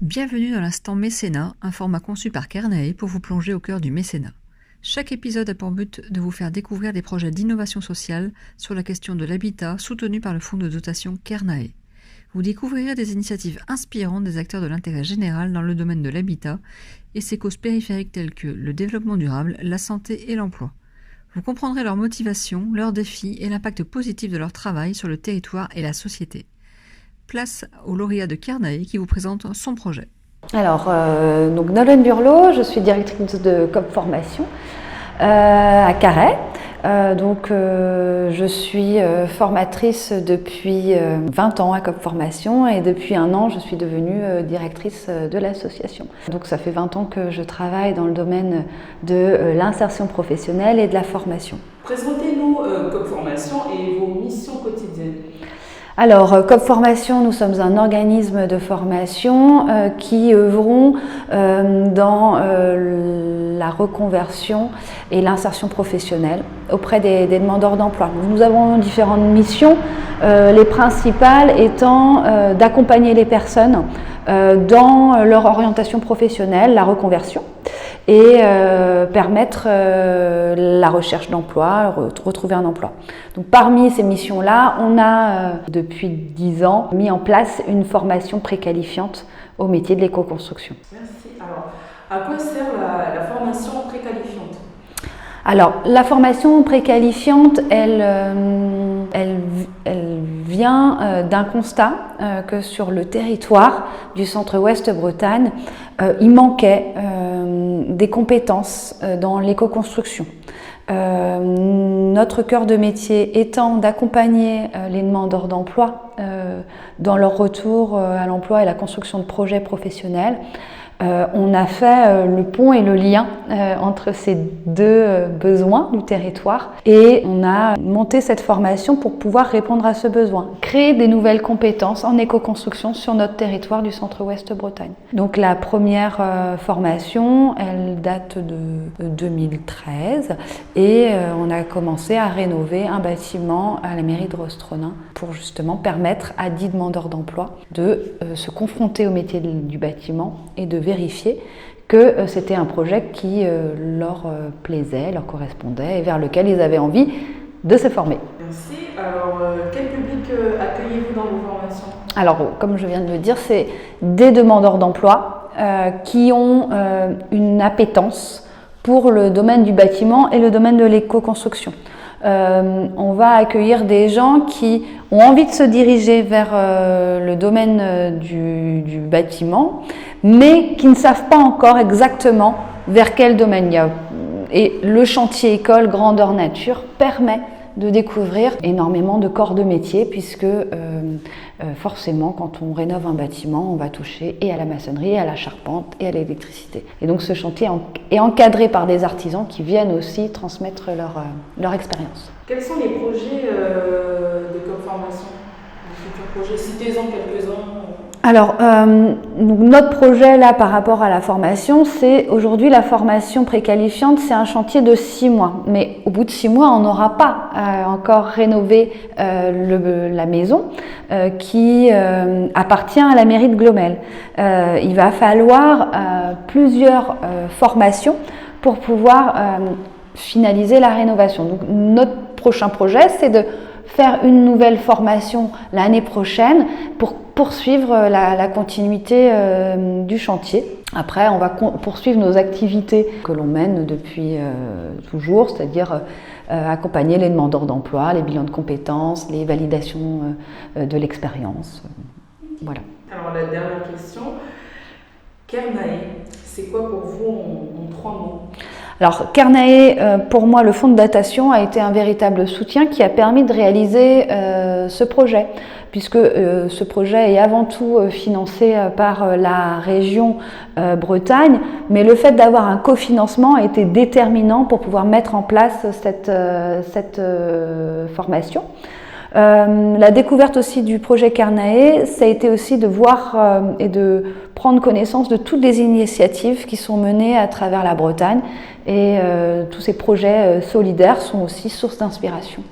Bienvenue dans l'instant mécénat, un format conçu par Kernae pour vous plonger au cœur du mécénat. Chaque épisode a pour but de vous faire découvrir des projets d'innovation sociale sur la question de l'habitat soutenus par le fonds de dotation Kernae. Vous découvrirez des initiatives inspirantes des acteurs de l'intérêt général dans le domaine de l'habitat et ses causes périphériques telles que le développement durable, la santé et l'emploi. Vous comprendrez leurs motivations, leurs défis et l'impact positif de leur travail sur le territoire et la société. Place au lauréat de Kernae qui vous présente son projet. Alors, donc Nolwenn Burlot, je suis directrice de COP Formation à Carhaix. Je suis formatrice depuis 20 ans à COP Formation et depuis un an, je suis devenue directrice de l'association. Donc ça fait 20 ans que je travaille dans le domaine de l'insertion professionnelle et de la formation. Présentez-nous COP Formation et vos missions quotidiennes. Alors, COP Formation, nous sommes un organisme de formation qui œuvrons dans la reconversion et l'insertion professionnelle auprès des demandeurs d'emploi. Nous avons différentes missions, les principales étant d'accompagner les personnes dans leur orientation professionnelle, la reconversion, et permettre la recherche d'emploi, retrouver un emploi. Donc, parmi ces missions-là, on a depuis 10 ans mis en place une formation préqualifiante au métier de l'éco-construction. Merci. Alors, à quoi sert la formation préqualifiante ? Alors, la formation préqualifiante, elle vient d'un constat que sur le territoire du centre-ouest Bretagne, il manquait des compétences dans l'éco-construction. Notre cœur de métier étant d'accompagner les demandeurs d'emploi dans leur retour à l'emploi et la construction de projets professionnels. On a fait le pont et le lien entre ces deux besoins du territoire et on a monté cette formation pour pouvoir répondre à ce besoin. Créer des nouvelles compétences en éco-construction sur notre territoire du centre-ouest Bretagne. Donc la première formation, elle date de 2013 et on a commencé à rénover un bâtiment à la mairie de Rostronin pour justement permettre à 10 demandeurs d'emploi de se confronter au métier du bâtiment et de vérifier que c'était un projet qui leur plaisait, leur correspondait et vers lequel ils avaient envie de se former. Merci. Alors, quel public accueillez-vous dans vos formations ? Alors, comme je viens de le dire, c'est des demandeurs d'emploi qui ont une appétence pour le domaine du bâtiment et le domaine de l'éco-construction. On va accueillir des gens qui ont envie de se diriger vers le domaine du bâtiment, mais qui ne savent pas encore exactement vers quel domaine il y a. Et le chantier école grandeur nature permet de découvrir énormément de corps de métier puisque forcément quand on rénove un bâtiment on va toucher et à la maçonnerie, et à la charpente et à l'électricité. Et donc ce chantier est encadré par des artisans qui viennent aussi transmettre leur expérience. Quels sont les projets de COP Formation ? Les futurs projets, citez-en quelques-uns. Alors, notre projet là par rapport à la formation, c'est aujourd'hui la formation préqualifiante, c'est un chantier de 6 mois. Mais au bout de 6 mois, on n'aura pas encore rénové la maison qui appartient à la mairie de Glomel. Il va falloir plusieurs formations pour pouvoir finaliser la rénovation. Donc, notre prochain projet, c'est de faire une nouvelle formation l'année prochaine pour poursuivre la continuité du chantier. Après, on va poursuivre nos activités que l'on mène depuis toujours, c'est-à-dire accompagner les demandeurs d'emploi, les bilans de compétences, les validations de l'expérience. Voilà. Alors la dernière question, Kernae, c'est quoi pour vous en 3 mots ? Alors Kernae, pour moi, le fonds de datation a été un véritable soutien qui a permis de réaliser ce projet, puisque ce projet est avant tout financé par la région Bretagne, mais le fait d'avoir un cofinancement a été déterminant pour pouvoir mettre en place cette formation. La découverte aussi du projet Kernae, ça a été aussi de voir et de prendre connaissance de toutes les initiatives qui sont menées à travers la Bretagne et tous ces projets solidaires sont aussi source d'inspiration.